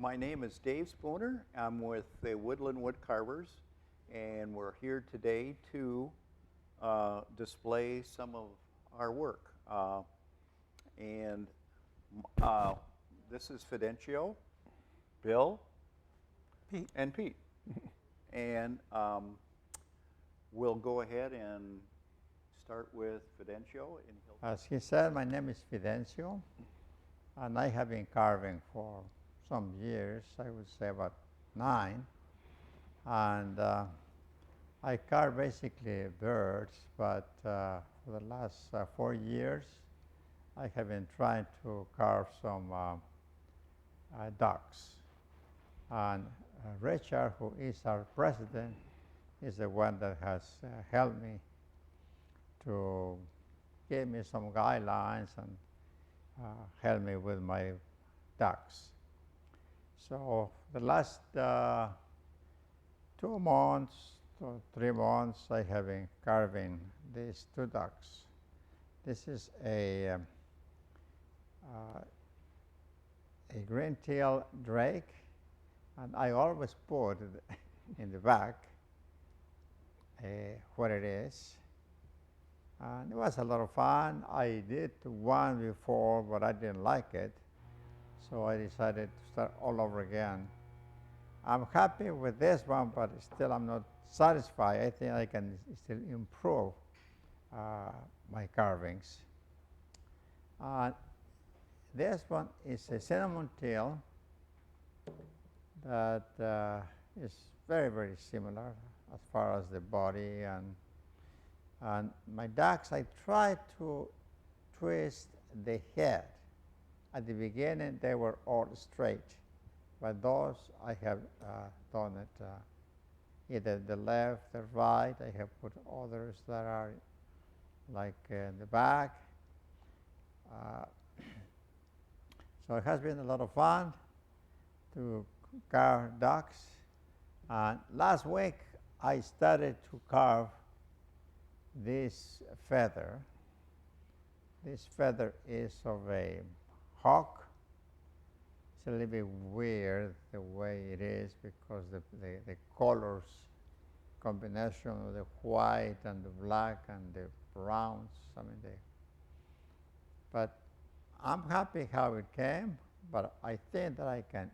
My name is Dave Spooner. I'm with the Woodland Wood Carvers, and we're here today to display some of our work. And this is Fidencio, Bill, Pete. and Pete. And we'll go ahead and start with Fidencio. And As he said, my name is Fidencio, and I have been carving for some years, I would say about 9. And I carve basically birds, but for the last 4 years, I have been trying to carve some ducks. And Richard, who is our president, is the one that has helped me to give me some guidelines and help me with my ducks. So the last 2 months to 3 months, I have been carving these 2 ducks. This is a green-tailed drake, and I always put in the back what it is. And it was a lot of fun. I did one before, but I didn't like it. So I decided to start all over again. I'm happy with this one, but still I'm not satisfied. I think I can still improve my carvings. This one is a cinnamon tail that is very, very similar as far as the body. And my ducks, I try to twist the head. At the beginning, they were all straight, but those I have done it either the left, the right. I have put others that are like in the back. So it has been a lot of fun to carve ducks. Last week, I started to carve this feather. This feather is of a hawk. It's a little bit weird the way it is because the colors combination of the white and the black and the browns. But I'm happy how it came, but I think that I can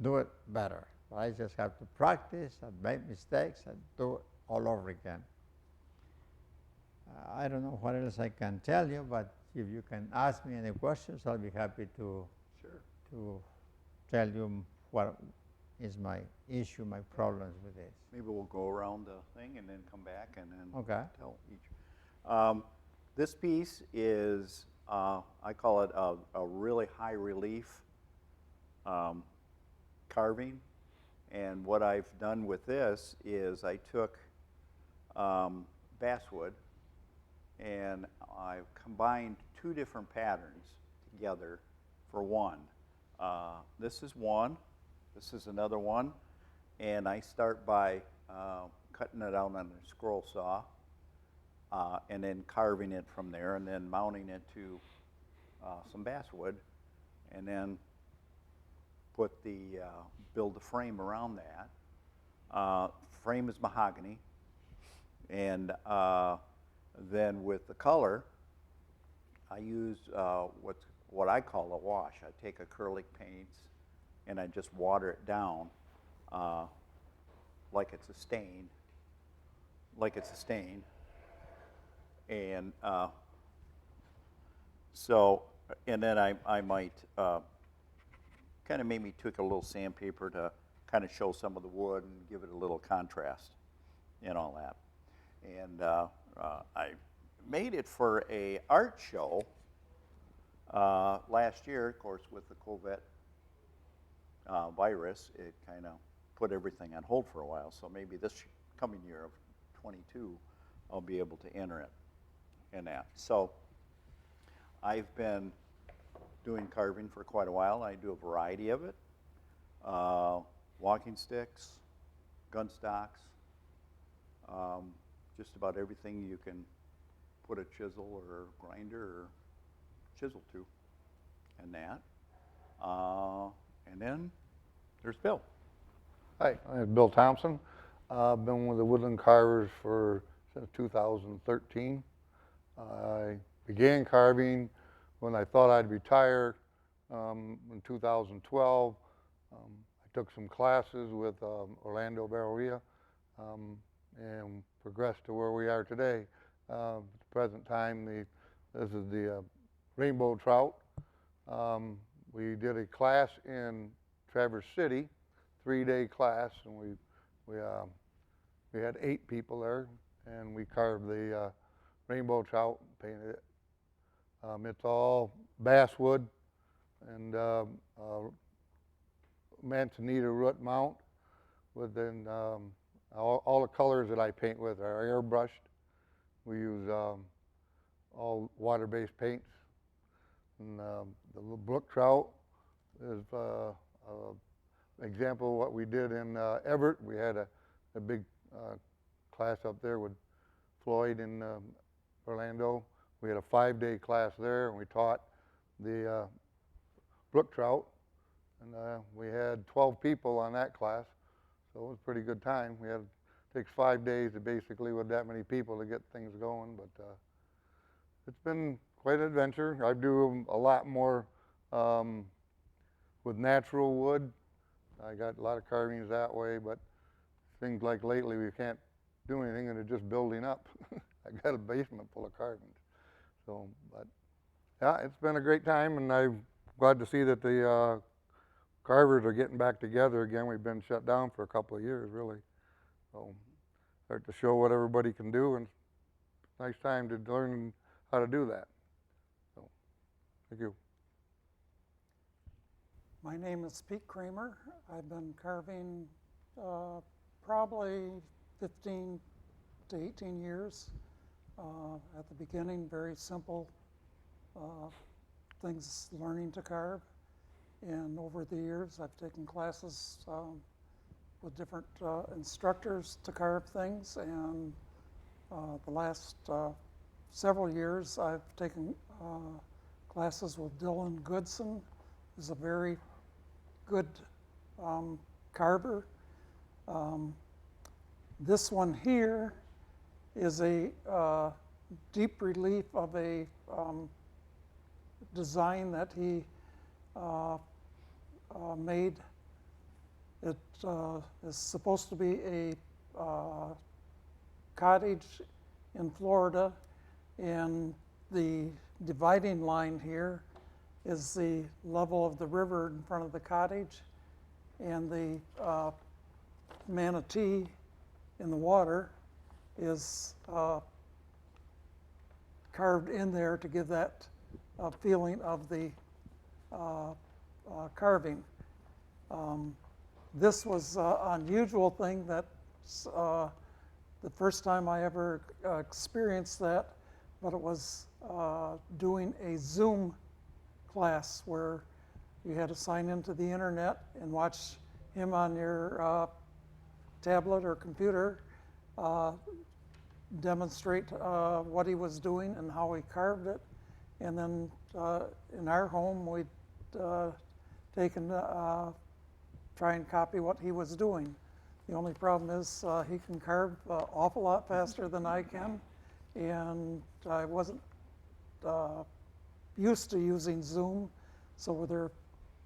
do it better. But I just have to practice and make mistakes and do it all over again. I don't know what else I can tell you, but if you can ask me any questions, I'll be happy to tell you what is my issue, my problems with this. maybe we'll go around the thing and then come back and then tell each. This piece is, I call it a really high relief carving. And what I've done with this is I took basswood and I've combined 2 different patterns together for one. This is one, this is another one, and I start by cutting it out on a scroll saw and then carving it from there and then mounting it to some basswood and then build the frame around that. Frame is mahogany, and then with the color, I use what I call a wash. I take acrylic paints and I just water it down like it's a stain. And and then I might kind of maybe took a little sandpaper to kind of show some of the wood and give it a little contrast and all that. And I made it for a art show last year. Of course, with the COVID virus, it kind of put everything on hold for a while. So maybe this coming year of 22, I'll be able to enter it in that. So I've been doing carving for quite a while. I do a variety of it. Walking sticks, gun stocks, just about everything you can put a chisel or grinder or chisel to, and that. And then There's Bill. Hi, I'm Bill Thompson. I've been with the Woodland Carvers since 2013. I began carving when I thought I'd retire in 2012. I took some classes with Orlando Barreria and progressed to where we are today. At the present time, this is the rainbow trout. We did a class in Traverse City, 3-day class, and we had 8 people there, and we carved the rainbow trout, painted it. It's all basswood and manzanita root mount. Within all the colors that I paint with are airbrushed. We use all water-based paints. And the little brook trout is an example of what we did in Everett. We had a big class up there with Floyd in Orlando. We had a 5-day class there, and we taught the brook trout. And we had 12 people on that class, so it was a pretty good time. It takes 5 days to basically with that many people to get things going, but it's been quite an adventure. I do a lot more with natural wood. I got a lot of carvings that way, but things like lately we can't do anything and they're just building up. I got a basement full of carvings. So, but yeah, it's been a great time, and I'm glad to see that the carvers are getting back together again. We've been shut down for a couple of years, really. So, start to show what everybody can do, and it's a nice time to learn how to do that. So, thank you. My name is Pete Kramer. I've been carving probably 15 to 18 years. At the beginning, very simple things, learning to carve. And over the years, I've taken classes with different instructors to carve things. And the last several years, I've taken classes with Dylan Goodson, who's a very good carver. This one here is a deep relief of a design that he made. It is supposed to be a cottage in Florida, and the dividing line here is the level of the river in front of the cottage, and the manatee in the water is carved in there to give that feeling of the carving. This was an unusual thing. That's the first time I ever experienced that, but it was doing a Zoom class where you had to sign into the internet and watch him on your tablet or computer demonstrate what he was doing and how he carved it. And then in our home, we'd taken try and copy what he was doing. The only problem is he can carve an awful lot faster than I can, and I wasn't used to using Zoom, so there were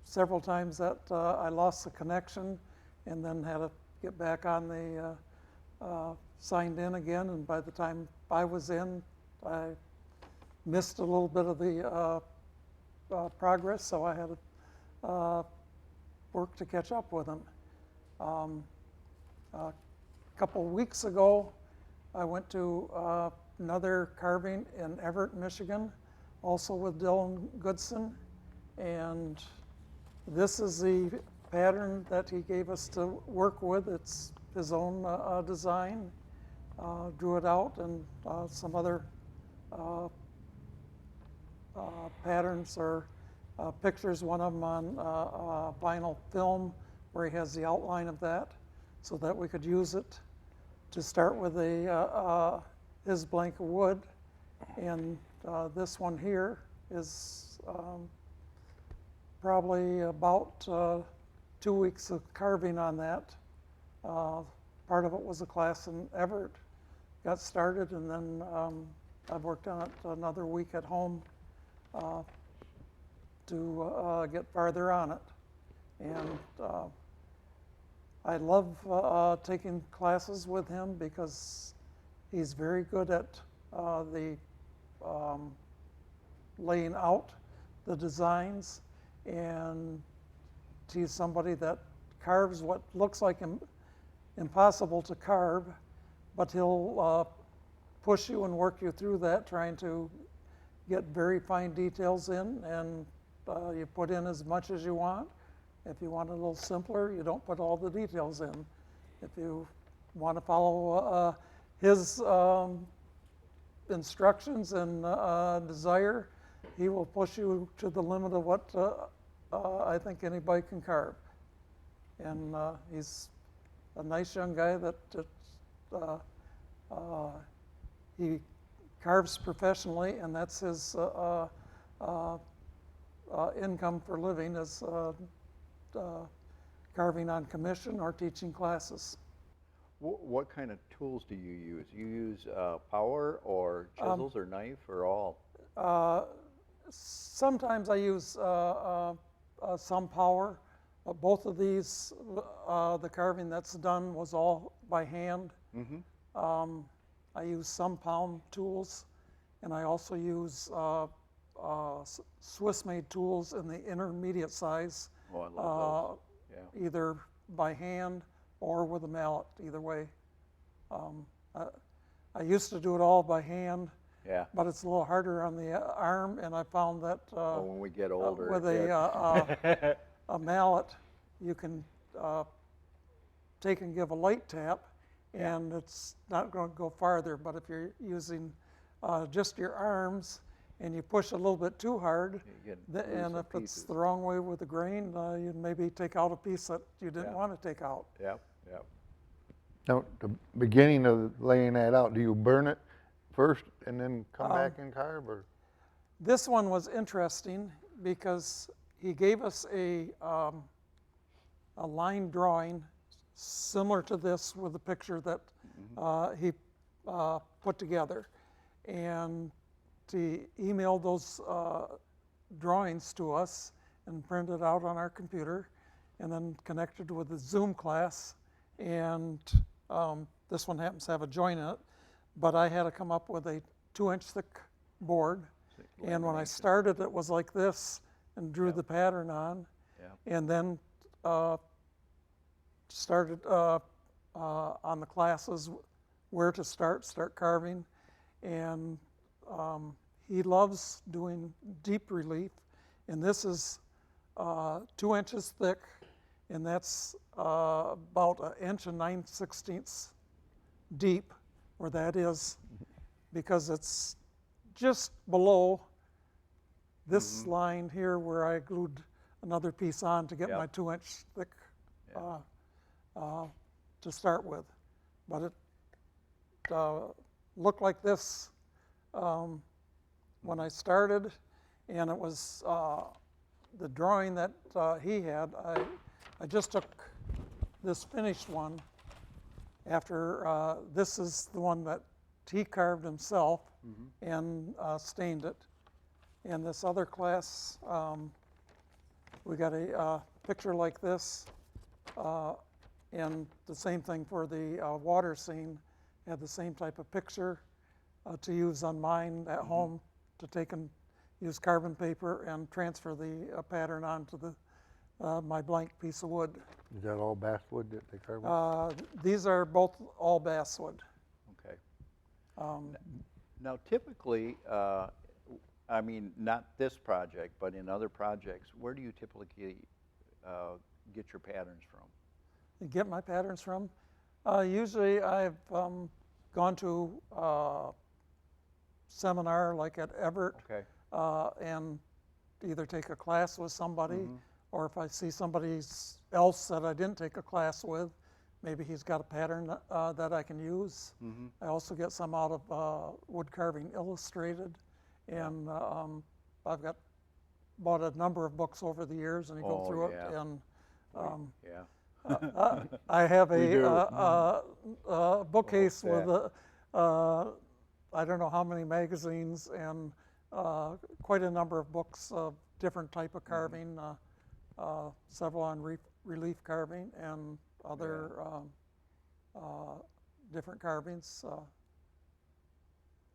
several times that I lost the connection and then had to get back on the signed in again, and by the time I was in, I missed a little bit of the progress, so I had to work to catch up with him. A couple weeks ago, I went to another carving in Everett, Michigan, also with Dylan Goodson, and this is the pattern that he gave us to work with. It's his own design. Drew it out, and some other patterns or pictures, one of them on vinyl film where he has the outline of that, so that we could use it to start with his blank of wood. And this one here is probably about 2 weeks of carving on that. Part of it was a class in Everett. Got started, and then I've worked on it another week at home to get farther on it. And I love taking classes with him because he's very good at the laying out the designs, and he's somebody that carves what looks like impossible to carve, but he'll push you and work you through that, trying to get very fine details in, and you put in as much as you want. If you want it a little simpler, you don't put all the details in. If you want to follow his instructions and desire, he will push you to the limit of what I think anybody can carve. And he's a nice young guy that he carves professionally, and that's his income for living, is carving on commission or teaching classes. What kind of tools do you use? You use power or chisels or knife or all? Sometimes I use some power. Both of these, the carving that's done was all by hand. Mm-hmm. I use some pound tools, and I also use Swiss-made tools in the intermediate size. Oh, I love those. Yeah. Either by hand or with a mallet, either way. I used to do it all by hand, Yeah. but it's a little harder on the arm, and I found that Oh, when we get older. with it gets- a mallet, you can take and give a light tap, and it's not going to go farther. But if you're using just your arms and you push a little bit too hard, You get and loose if it's pieces. the wrong way with the grain, you maybe take out a piece that you didn't Yeah. want to take out. Yep, yep. Now, the beginning of laying that out, do you burn it first and then come back and carve, or? This one was interesting because he gave us a line drawing similar to this with a picture that he put together. And he emailed those drawings to us and printed out on our computer, and then connected with the Zoom class. And this one happens to have a joint in it, but I had to come up with a 2-inch thick board. And when I started, it was like this, and drew the pattern on, and then started on the classes where to start carving. And he loves doing deep relief, and this is 2 inches thick, and that's about 1 9/16 inches deep, where that is, because it's just below this line here where I glued another piece on to get my 2-inch thick to start with. But it looked like this when I started, and it was the drawing that he had. I just took this finished one after, this is the one that he carved himself and stained it. And this other class, we got a picture like this, and the same thing for the water scene. Had the same type of picture to use on mine at home, to take and use carbon paper and transfer the pattern onto the my blank piece of wood. Is that all basswood that they carve with? These are both all basswood. Okay. Now, typically, I mean, not this project, but in other projects, where do you typically get your patterns from? Get my patterns from? Usually I've gone to seminar like at Everett, Okay. and either take a class with somebody, or if I see somebody else that I didn't take a class with, maybe he's got a pattern that I can use. I also get some out of Wood Carving Illustrated, and I've bought a number of books over the years, and you go Oh, through it yeah. and Yeah. I have We do. a bookcase Oh, with I don't know how many magazines and quite a number of books of different type of carving, several on relief carving and other different carvings.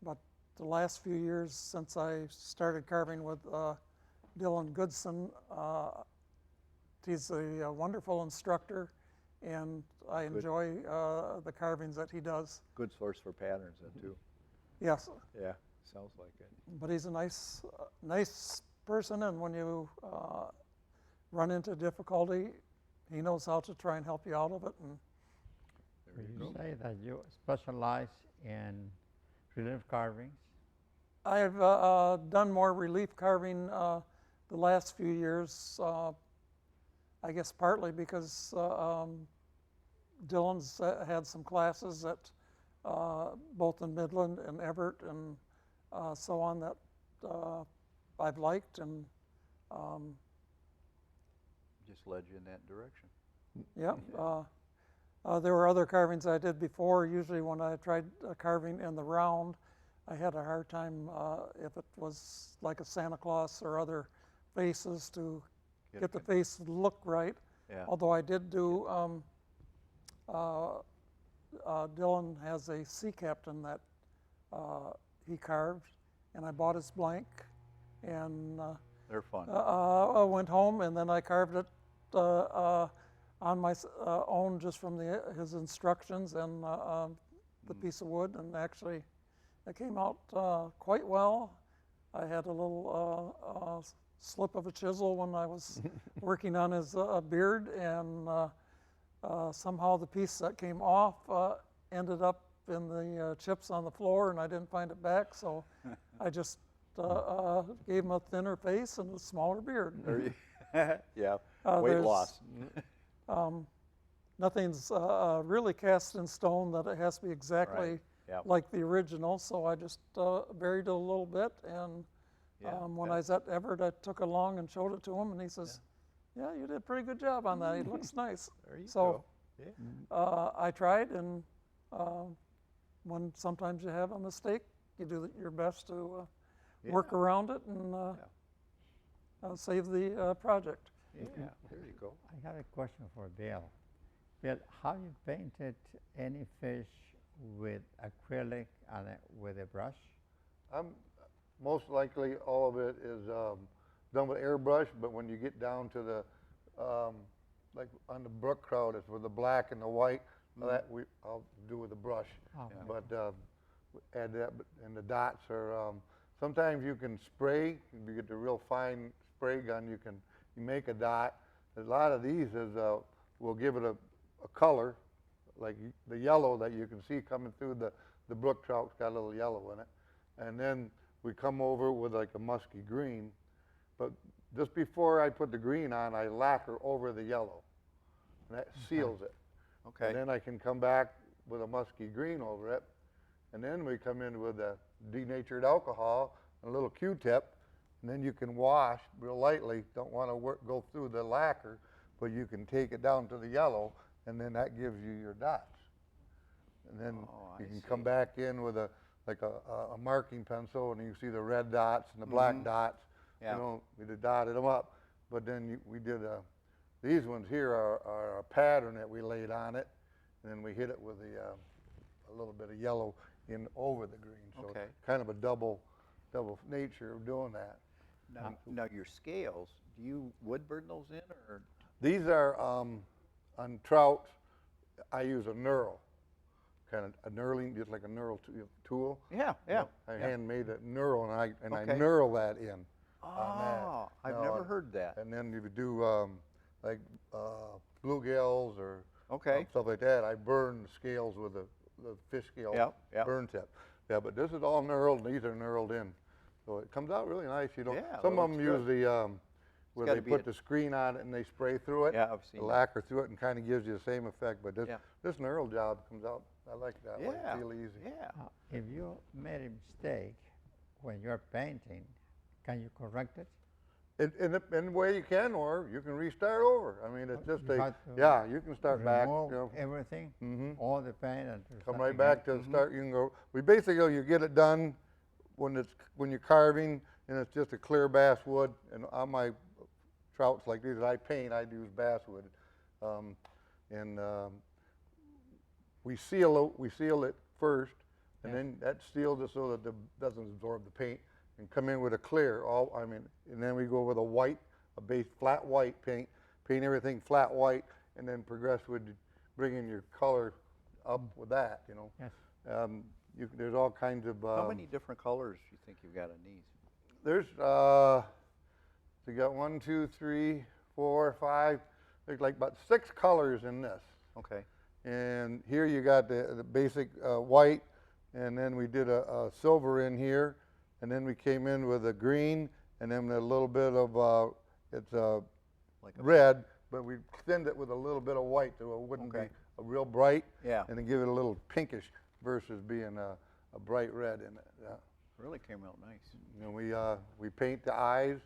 But the last few years since I started carving with Dylan Goodson, he's a wonderful instructor, and I enjoy the carvings that he does. Good source for patterns then too. Yes, Yeah, sounds like it. but he's a nice person, and when you run into difficulty, he knows how to try and help you out of it. And There you You go. say that you specialize in relief carvings. I've done more relief carving the last few years. I guess partly because Dylan's had some classes at both in Midland and Everett and so on that I've liked, and Just led you in that direction. yeah. There were other carvings I did before. Usually when I tried carving in the round, I had a hard time if it was like a Santa Claus or other faces to get the face to look right. Yeah. Although I did do, Dylan has a sea captain that he carved, and I bought his blank, and They're fun. I went home, and then I carved it on my own just from his instructions and the piece of wood, and actually it came out quite well. I had a little slip of a chisel when I was working on his beard, and somehow the piece that came off ended up in the chips on the floor, and I didn't find it back, so I just gave him a thinner face and a smaller beard. There you- yeah. Weight There's, loss. Nothing's really cast in stone that it has to be exactly Right. Yeah. like the original, so I just varied it a little bit, and Yeah, when I was at Everett, I took it along and showed it to him, and he says, yeah, you did a pretty good job on that. It looks nice. There you So go. Yeah. I tried, and when sometimes you have a mistake, you do your best to work Yeah. around it and save the project. Yeah, there you go. I have a question for Bill. Bill, have you painted any fish with acrylic and with a brush? Most likely all of it is done with airbrush, but when you get down to the, like on the brook trout, it's with the black and the white, that I'll do with the brush. Oh, Yeah. But add that, and the dots are, sometimes you can spray, if you get the real fine spray gun, you make a dot. A lot of these is, will give it a color, like the yellow that you can see coming through the brook trout's got a little yellow in it. And then we come over with like a musky green, but just before I put the green on, I lacquer over the yellow. And that seals it. Okay. And then I can come back with a musky green over it. And then we come in with a denatured alcohol and a little Q-tip. And then you can wash real lightly. Don't want to go through the lacquer, but you can take it down to the yellow, and then that gives you your dots. And then Oh, you I can see. come back in with a marking pencil, and you see the red dots and the black dots. Yeah. You know, we just dotted them up. But then we did these ones here are a pattern that we laid on it, and then we hit it with a little bit of yellow in over the green. So Okay. kind of a double nature of doing that. Now your scales, do you wood burn those in or? These are on trout. I use a knurl, kind of a knurling, just like a knurl tool. Yeah, yeah. I yeah. handmade a knurl, and I Okay. knurl that in. on that. Oh, I've No, never heard that. And then if you do like bluegills or Okay. stuff like that, I burn the scales with the fish scale Yep, yep. burn tip. Yeah, but this is all knurled, and these are knurled in. So it comes out really nice. You know, Yeah, some that of them looks use the where gotta they be put a- the screen on it and they spray through it. Yeah, I've seen the that. lacquer through it, and kind of gives you the same effect. But this Yeah. this knurl job comes out. I like that way. Yeah. Feel easy. Yeah. If you made a mistake when you're painting, can you correct it? In a way you can, or you can restart over. I mean, it's just You had to yeah, you can start back. remove You know, everything, Mhm. all the paint, and do come right something back else. to the start. You can go. We basically you get it done when you're carving, and it's just a clear basswood. And on my trouts like these that I paint, I use basswood, um, and we seal it first, and Yeah. then that seals it so that it doesn't absorb the paint, and come in with a clear. And then we go with a base flat white paint everything flat white, and then progress with bringing your color up with that. You know, Yes. there's all kinds of. How many different colors do you think you've got in these? There's you got 1, 2, 3, 4, 5. There's like about 6 colors in this. Okay. And here you got the basic white, and then we did a silver in here, and then we came in with a green, and then a little bit of it's Like a red, but we thinned it with a little bit of white so it wouldn't Okay. be a real bright, Yeah. and then give it a little pinkish versus being a bright red in it. Yeah. Really came out nice. And we paint the eyes.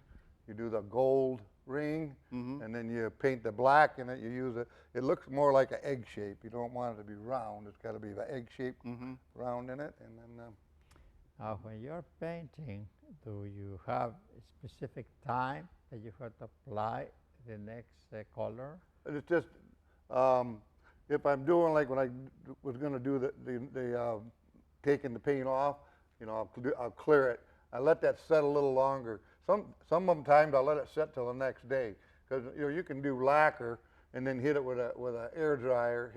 You do the gold ring, Mhm. and then you paint the black in it. You use it. It looks more like an egg shape. You don't want it to be round. It's got to be the egg shape Mhm. round in it. And then When you're painting, do you have a specific time that you have to apply the next color? it's just if I'm doing like when I was going to do the taking the paint off, you know, I'll clear it. I let that set a little longer. Some of them times I'll let it set till the next day, because you know you can do lacquer and then hit it with a air dryer,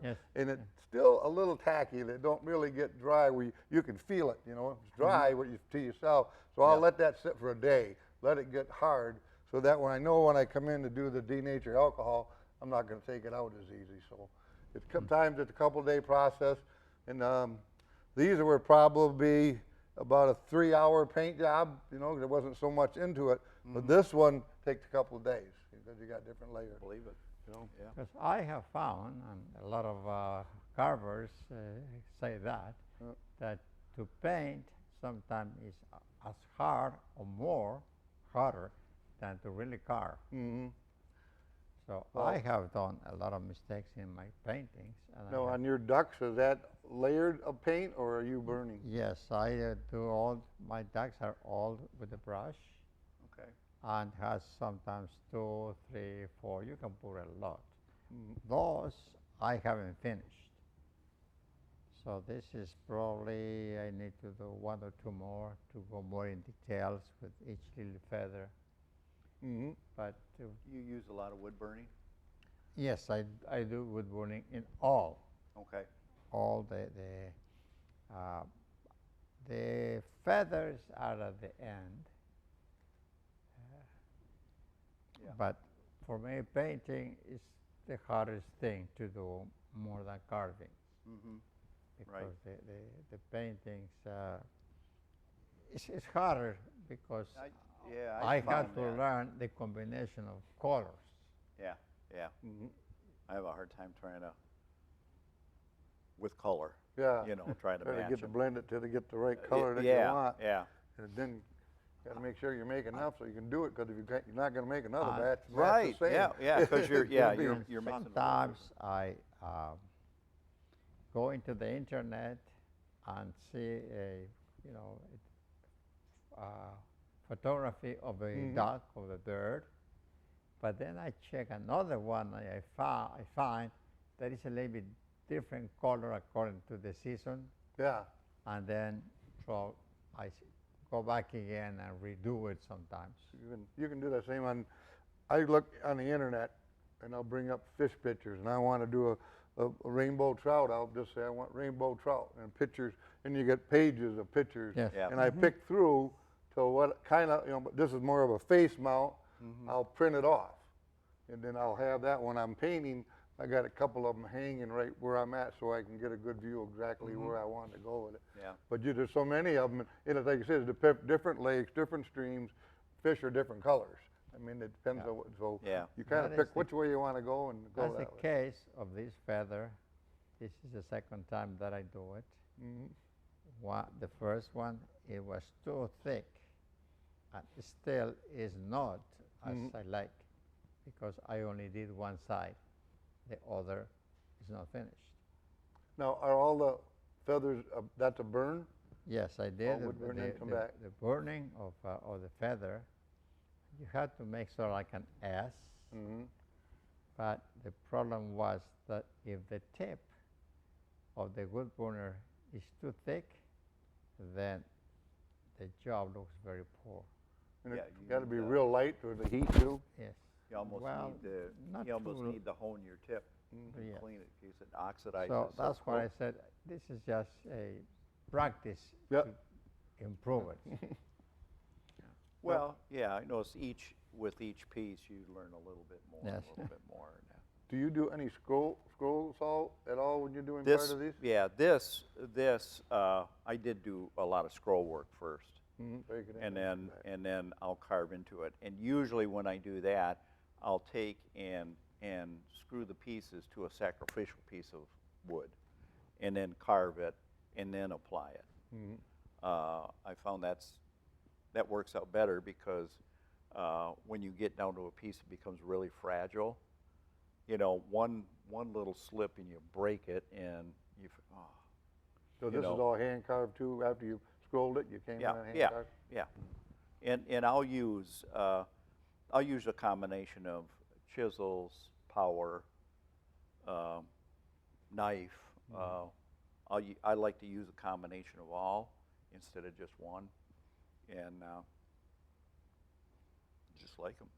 Yes. and it's still a little tacky. They don't really get dry where you can feel it. You know, it's dry to yourself. So I'll Yeah. let that sit for a day, let it get hard, so that when I come in to do the denatured alcohol, I'm not going to take it out as easy. So it's sometimes it's a couple-day process, and these were probably about a 3-hour paint job. You know, there wasn't so much into it, but this one takes a couple of days because you got different layers. Believe it. You know, Yeah. Because I have found, and a lot of carvers say that to paint sometimes is as hard or more harder than to really carve. mm-hmm. So Well- I have done a lot of mistakes in my paintings. And Now I have, on your ducks, is that layered of paint or are you burning? yes, I do all, my ducks are all with a brush, Okay. and has sometimes 2, 3, 4. You can put a lot. Mm. Those I haven't finished. So this is probably I need to do 1 or 2 more to go more in details with each little feather. Mm-hmm. But You use a lot of wood burning? yes, I do wood burning in all Okay. the feathers are at the end. Yeah. But for me, painting is the hardest thing to do more than carving, Mm-hmm. because Right. the paintings, it's harder because I had found to that. learn the combination of colors. Yeah. Yeah. Mm-hmm. I have a hard time trying to, with color, Yeah. you know, trying to Try to match get to them. blend it till they get the right color that Yeah. you want. Yeah. And then got to make sure you make enough so you can do it, because if you're not going to make another batch, it's Right. the same. Yeah. Yeah. Because you're It's yeah gonna be- you're And you're mixing. sometimes I go into the internet and see photography of a duck or the bird, but then I check another one and I find that it's a little bit different color according to the season, Yeah. and then so I go back again and redo it sometimes. You can do the same on. I look on the internet, and I'll bring up fish pictures, and I want to do a rainbow trout. I'll just say I want rainbow trout and pictures, and you get pages of pictures. Yes. Yeah. And I pick through to what kind of, but this is more of a face mount. I'll print it off, and then I'll have that when I'm painting. I got a couple of them hanging right where I'm at, so I can get a good view of exactly where I want to go with it. Yeah. But there's so many of them, and it's like you said, different lakes, different streams, fish are different colors. I mean, it depends on what, so Yeah. you kind of That is pick the- which way you want to go and go That's the that way. case of this feather. This is the second time that I do it. Mhm. The first one, it was too thick, and still is not as I like, because I only did one side. The other is not finished. Now, are all the feathers, that's a burn? Yes, I did. would burn and come back. The burning of the feather, you had to make sort of like an S, but the problem was that if the tip of the wood burner is too thick, then the job looks very poor. And Yeah, it's you got to need be the- real light for the heat too? Yes. You almost Well, not need too- to hone your tip and Yeah. clean it because it oxidizes. So that's why I quick. said this is just a practice Yep. to improve it. Well, yeah, I notice with each piece you learn a little bit more, Yes. a little bit more. Do you do any scroll saw at all when you're doing This, part of these? yeah, I did do a lot of scroll work first, Break it in and come back. then I'll carve into it. And usually when I do that, I'll take and screw the pieces to a sacrificial piece of wood, and then carve it, and then apply it. I found that works out better because when you get down to a piece that becomes really fragile, you know, one little slip and you break it, and So this is all hand carved too? After you scrolled it, you came in and hand carved? yeah. And I'll use a combination of chisels, power, knife. I like to use a combination of all instead of just one, and just like them.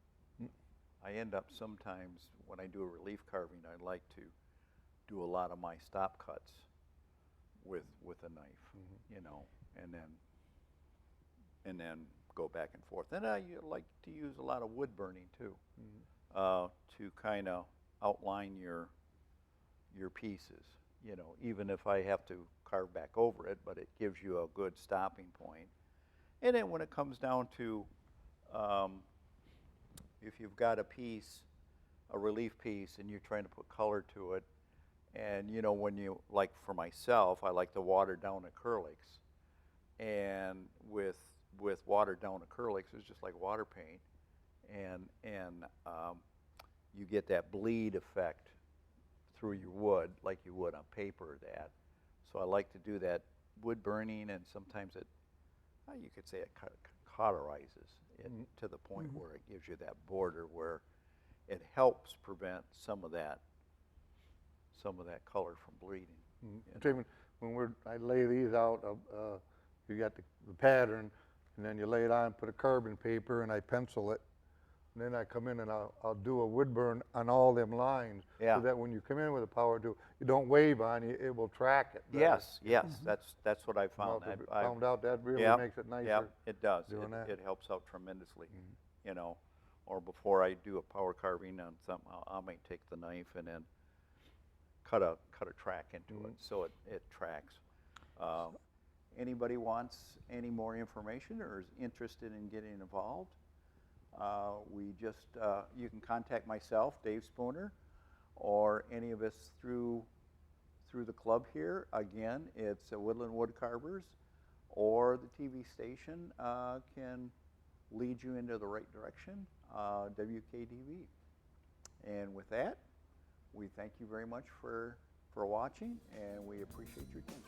I end up sometimes when I do a relief carving, I like to do a lot of my stop cuts with a knife, you know, and then go back and forth. And I like to use a lot of wood burning too, to kind of outline your pieces. You know, even if I have to carve back over it, but it gives you a good stopping point. And then when it comes down to if you've got a piece, a relief piece, and you're trying to put color to it, and you know, when you, like for myself, I like to water down acrylics, and with watered down acrylics, it's just like water paint, and you get that bleed effect through your wood like you would on paper. That, so I like to do that wood burning, and sometimes you could say it cauterizes it to the point where it gives you that border where it helps prevent some of that color from bleeding. When I lay these out, you got the pattern, and then you lay it on, put a carbon paper, and I pencil it. And then I come in and I'll do a wood burn on all them lines, Yeah. so that when you come in with a power tool, you don't wave on you, it will track it better. Yes, that's what I found. I found out that really makes it nicer. Yeah, it does. doing that. It helps out tremendously. You know, or before I do a power carving on something, I might take the knife and then cut a track into it so it tracks. Anybody wants any more information or is interested in getting involved? You can contact myself, Dave Spooner, or any of us through the club here. Again, it's Woodland Wood Carvers, or the TV station can lead you into the right direction, WKDV. And with that, we thank you very much for watching, and we appreciate your attention.